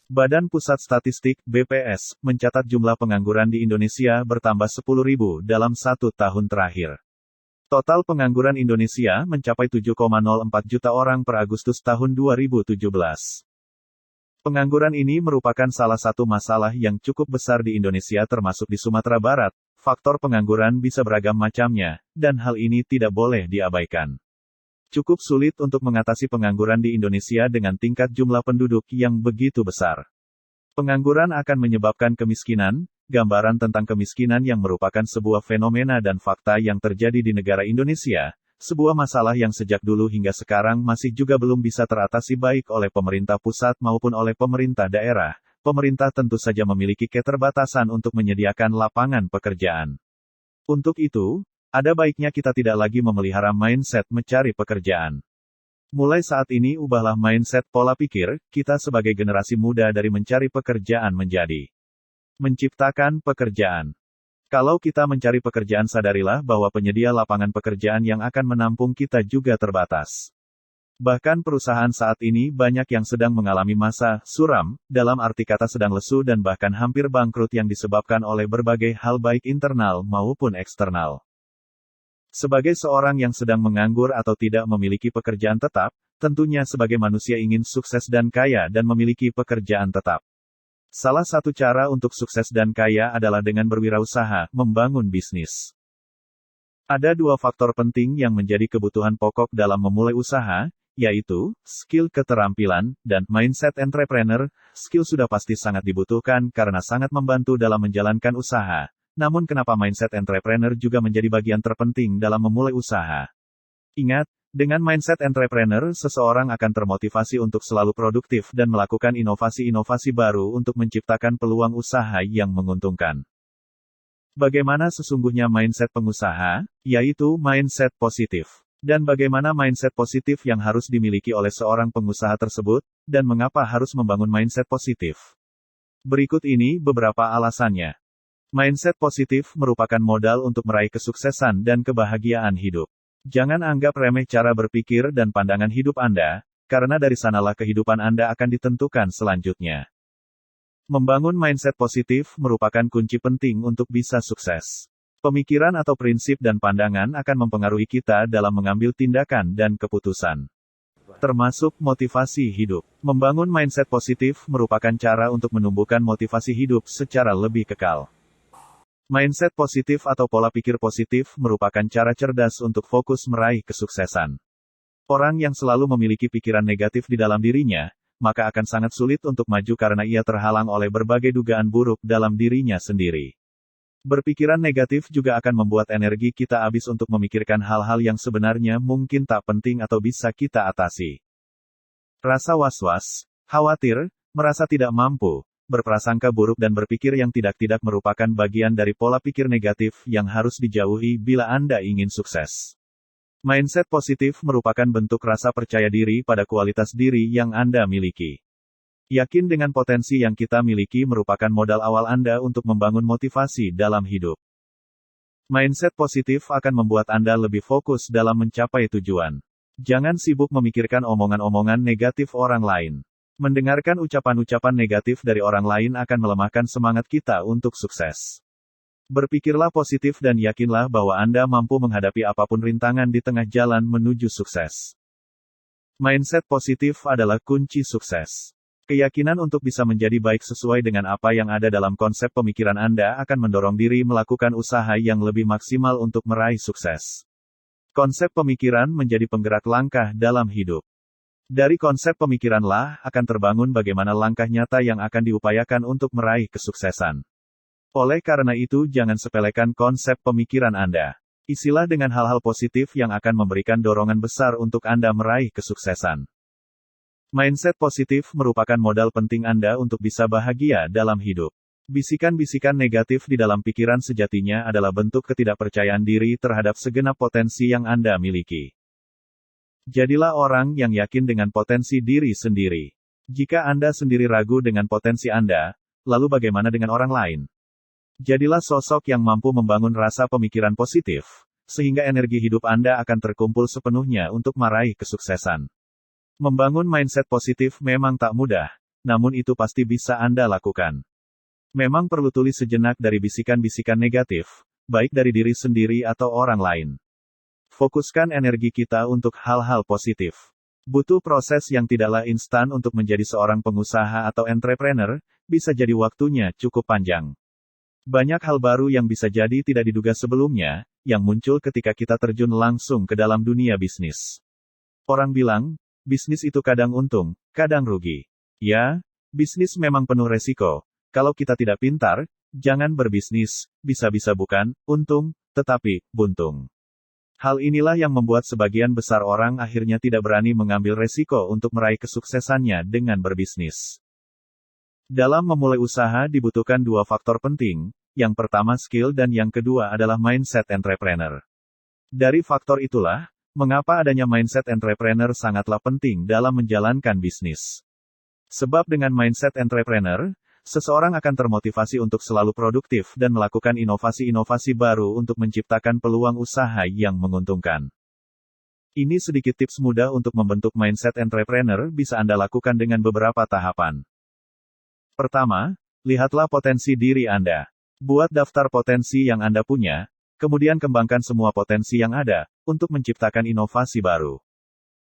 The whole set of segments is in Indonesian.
Badan Pusat Statistik (BPS) mencatat jumlah pengangguran di Indonesia bertambah 10.000 dalam 1 tahun terakhir. Total pengangguran Indonesia mencapai 7,04 juta orang per Agustus tahun 2017. Pengangguran ini merupakan salah satu masalah yang cukup besar di Indonesia termasuk di Sumatera Barat. Faktor pengangguran bisa beragam macamnya, dan hal ini tidak boleh diabaikan. Cukup sulit untuk mengatasi pengangguran di Indonesia dengan tingkat jumlah penduduk yang begitu besar. Pengangguran akan menyebabkan kemiskinan. Gambaran tentang kemiskinan yang merupakan sebuah fenomena dan fakta yang terjadi di negara Indonesia, sebuah masalah yang sejak dulu hingga sekarang masih juga belum bisa teratasi baik oleh pemerintah pusat maupun oleh pemerintah daerah. Pemerintah tentu saja memiliki keterbatasan untuk menyediakan lapangan pekerjaan. Untuk itu, ada baiknya kita tidak lagi memelihara mindset mencari pekerjaan. Mulai saat ini ubahlah mindset pola pikir, kita sebagai generasi muda dari mencari pekerjaan menjadi menciptakan pekerjaan. Kalau kita mencari pekerjaan sadarilah bahwa penyedia lapangan pekerjaan yang akan menampung kita juga terbatas. Bahkan perusahaan saat ini banyak yang sedang mengalami masa suram, dalam arti kata sedang lesu dan bahkan hampir bangkrut yang disebabkan oleh berbagai hal baik internal maupun eksternal. Sebagai seorang yang sedang menganggur atau tidak memiliki pekerjaan tetap, tentunya sebagai manusia ingin sukses dan kaya dan memiliki pekerjaan tetap. Salah satu cara untuk sukses dan kaya adalah dengan berwirausaha, membangun bisnis. Ada dua faktor penting yang menjadi kebutuhan pokok dalam memulai usaha, yaitu skill keterampilan dan mindset entrepreneur. Skill sudah pasti sangat dibutuhkan karena sangat membantu dalam menjalankan usaha. Namun kenapa mindset entrepreneur juga menjadi bagian terpenting dalam memulai usaha? Ingat, dengan mindset entrepreneur seseorang akan termotivasi untuk selalu produktif dan melakukan inovasi-inovasi baru untuk menciptakan peluang usaha yang menguntungkan. Bagaimana sesungguhnya mindset pengusaha? Yaitu mindset positif. Dan bagaimana mindset positif yang harus dimiliki oleh seorang pengusaha tersebut, dan mengapa harus membangun mindset positif? Berikut ini beberapa alasannya. Mindset positif merupakan modal untuk meraih kesuksesan dan kebahagiaan hidup. Jangan anggap remeh cara berpikir dan pandangan hidup Anda, karena dari sanalah kehidupan Anda akan ditentukan selanjutnya. Membangun mindset positif merupakan kunci penting untuk bisa sukses. Pemikiran atau prinsip dan pandangan akan mempengaruhi kita dalam mengambil tindakan dan keputusan. Termasuk motivasi hidup. Membangun mindset positif merupakan cara untuk menumbuhkan motivasi hidup secara lebih kekal. Mindset positif atau pola pikir positif merupakan cara cerdas untuk fokus meraih kesuksesan. Orang yang selalu memiliki pikiran negatif di dalam dirinya, maka akan sangat sulit untuk maju karena ia terhalang oleh berbagai dugaan buruk dalam dirinya sendiri. Berpikiran negatif juga akan membuat energi kita habis untuk memikirkan hal-hal yang sebenarnya mungkin tak penting atau bisa kita atasi. Rasa was-was, khawatir, merasa tidak mampu, berprasangka buruk dan berpikir yang tidak-tidak merupakan bagian dari pola pikir negatif yang harus dijauhi bila Anda ingin sukses. Mindset positif merupakan bentuk rasa percaya diri pada kualitas diri yang Anda miliki. Yakin dengan potensi yang kita miliki merupakan modal awal Anda untuk membangun motivasi dalam hidup. Mindset positif akan membuat Anda lebih fokus dalam mencapai tujuan. Jangan sibuk memikirkan omongan-omongan negatif orang lain. Mendengarkan ucapan-ucapan negatif dari orang lain akan melemahkan semangat kita untuk sukses. Berpikirlah positif dan yakinlah bahwa Anda mampu menghadapi apapun rintangan di tengah jalan menuju sukses. Mindset positif adalah kunci sukses. Keyakinan untuk bisa menjadi baik sesuai dengan apa yang ada dalam konsep pemikiran Anda akan mendorong diri melakukan usaha yang lebih maksimal untuk meraih sukses. Konsep pemikiran menjadi penggerak langkah dalam hidup. Dari konsep pemikiranlah akan terbangun bagaimana langkah nyata yang akan diupayakan untuk meraih kesuksesan. Oleh karena itu jangan sepelekan konsep pemikiran Anda. Isilah dengan hal-hal positif yang akan memberikan dorongan besar untuk Anda meraih kesuksesan. Mindset positif merupakan modal penting Anda untuk bisa bahagia dalam hidup. Bisikan-bisikan negatif di dalam pikiran sejatinya adalah bentuk ketidakpercayaan diri terhadap segenap potensi yang Anda miliki. Jadilah orang yang yakin dengan potensi diri sendiri. Jika Anda sendiri ragu dengan potensi Anda, lalu bagaimana dengan orang lain? Jadilah sosok yang mampu membangun rasa pemikiran positif, sehingga energi hidup Anda akan terkumpul sepenuhnya untuk meraih kesuksesan. Membangun mindset positif memang tak mudah, namun itu pasti bisa Anda lakukan. Memang perlu tulis sejenak dari bisikan-bisikan negatif, baik dari diri sendiri atau orang lain. Fokuskan energi kita untuk hal-hal positif. Butuh proses yang tidaklah instan untuk menjadi seorang pengusaha atau entrepreneur, bisa jadi waktunya cukup panjang. Banyak hal baru yang bisa jadi tidak diduga sebelumnya, yang muncul ketika kita terjun langsung ke dalam dunia bisnis. Orang bilang, bisnis itu kadang untung, kadang rugi. Ya, bisnis memang penuh resiko. Kalau kita tidak pintar, jangan berbisnis, bisa-bisa bukan untung, tetapi buntung. Hal inilah yang membuat sebagian besar orang akhirnya tidak berani mengambil resiko untuk meraih kesuksesannya dengan berbisnis. Dalam memulai usaha dibutuhkan dua faktor penting, yang pertama skill dan yang kedua adalah mindset entrepreneur. Dari faktor itulah, mengapa adanya mindset entrepreneur sangatlah penting dalam menjalankan bisnis. Sebab dengan mindset entrepreneur, seseorang akan termotivasi untuk selalu produktif dan melakukan inovasi-inovasi baru untuk menciptakan peluang usaha yang menguntungkan. Ini sedikit tips mudah untuk membentuk mindset entrepreneur bisa Anda lakukan dengan beberapa tahapan. Pertama, lihatlah potensi diri Anda. Buat daftar potensi yang Anda punya, kemudian kembangkan semua potensi yang ada, untuk menciptakan inovasi baru.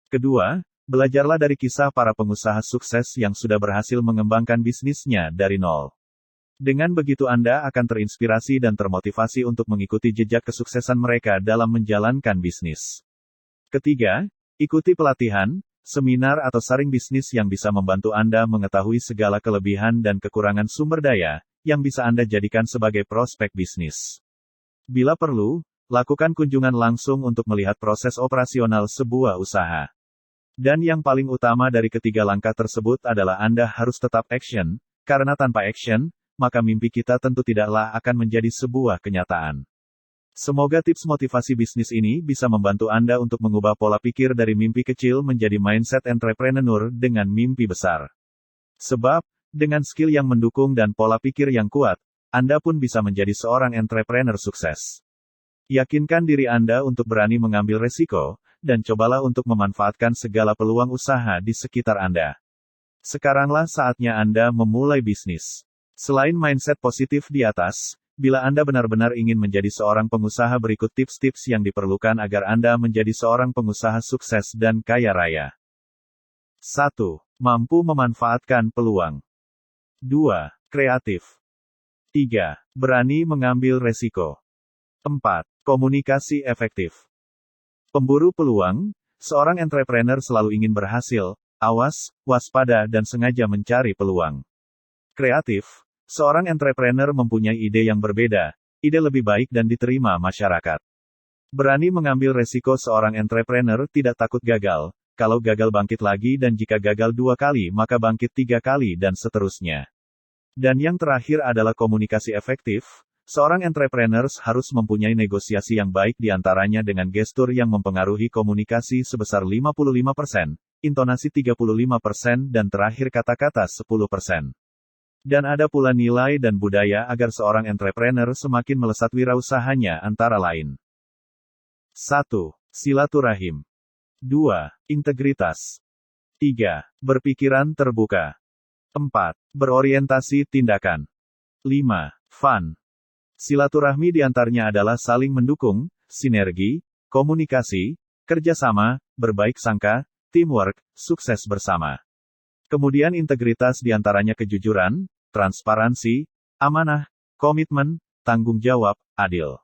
Kedua, belajarlah dari kisah para pengusaha sukses yang sudah berhasil mengembangkan bisnisnya dari nol. Dengan begitu Anda akan terinspirasi dan termotivasi untuk mengikuti jejak kesuksesan mereka dalam menjalankan bisnis. Ketiga, ikuti pelatihan, seminar atau saring bisnis yang bisa membantu Anda mengetahui segala kelebihan dan kekurangan sumber daya, yang bisa Anda jadikan sebagai prospek bisnis. Bila perlu, lakukan kunjungan langsung untuk melihat proses operasional sebuah usaha. Dan yang paling utama dari ketiga langkah tersebut adalah Anda harus tetap action, karena tanpa action, maka mimpi kita tentu tidaklah akan menjadi sebuah kenyataan. Semoga tips motivasi bisnis ini bisa membantu Anda untuk mengubah pola pikir dari mimpi kecil menjadi mindset entrepreneur dengan mimpi besar. Sebab, dengan skill yang mendukung dan pola pikir yang kuat, Anda pun bisa menjadi seorang entrepreneur sukses. Yakinkan diri Anda untuk berani mengambil resiko, dan cobalah untuk memanfaatkan segala peluang usaha di sekitar Anda. Sekaranglah saatnya Anda memulai bisnis. Selain mindset positif di atas, bila Anda benar-benar ingin menjadi seorang pengusaha, berikut tips-tips yang diperlukan agar Anda menjadi seorang pengusaha sukses dan kaya raya. 1. Mampu memanfaatkan peluang. 2. Kreatif. 3. Berani mengambil resiko. 4. Komunikasi efektif. Pemburu peluang, seorang entrepreneur selalu ingin berhasil, awas, waspada dan sengaja mencari peluang. Kreatif, seorang entrepreneur mempunyai ide yang berbeda, ide lebih baik dan diterima masyarakat. Berani mengambil resiko, seorang entrepreneur tidak takut gagal, kalau gagal bangkit lagi dan jika gagal 2 kali maka bangkit 3 kali dan seterusnya. Dan yang terakhir adalah komunikasi efektif. Seorang entrepreneur harus mempunyai negosiasi yang baik di antaranya dengan gestur yang mempengaruhi komunikasi sebesar 55%, intonasi 35% dan terakhir kata-kata 10%. Dan ada pula nilai dan budaya agar seorang entrepreneur semakin melesat wirausahanya antara lain. 1. Silaturahim. 2. Integritas. 3. Berpikiran terbuka. 4. Berorientasi tindakan. 5. Fun. Silaturahmi diantaranya adalah saling mendukung, sinergi, komunikasi, kerjasama, berbaik sangka, teamwork, sukses bersama. Kemudian integritas diantaranya kejujuran, transparansi, amanah, komitmen, tanggung jawab, adil.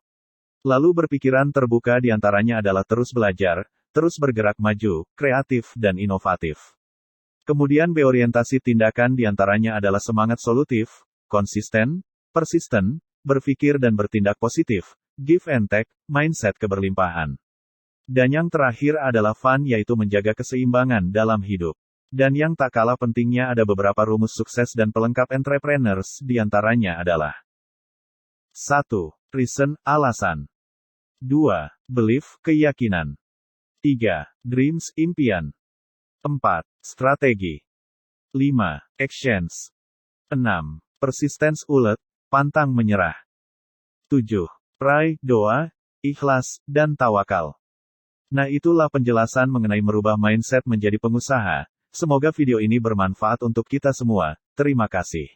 Lalu berpikiran terbuka diantaranya adalah terus belajar, terus bergerak maju, kreatif dan inovatif. Kemudian berorientasi tindakan diantaranya adalah semangat solutif, konsisten, persisten, berpikir dan bertindak positif, give and take, mindset keberlimpahan. Dan yang terakhir adalah fun, yaitu menjaga keseimbangan dalam hidup. Dan yang tak kalah pentingnya ada beberapa rumus sukses dan pelengkap entrepreneurs, diantaranya adalah 1. Reason, alasan. 2. Belief, keyakinan. 3. Dreams, impian. 4. Strategi. 5. Actions. 6. Persistence, ulet, pantang menyerah. 7. Pray, doa, ikhlas, dan tawakal. Nah, itulah penjelasan mengenai merubah mindset menjadi pengusaha. Semoga video ini bermanfaat untuk kita semua. Terima kasih.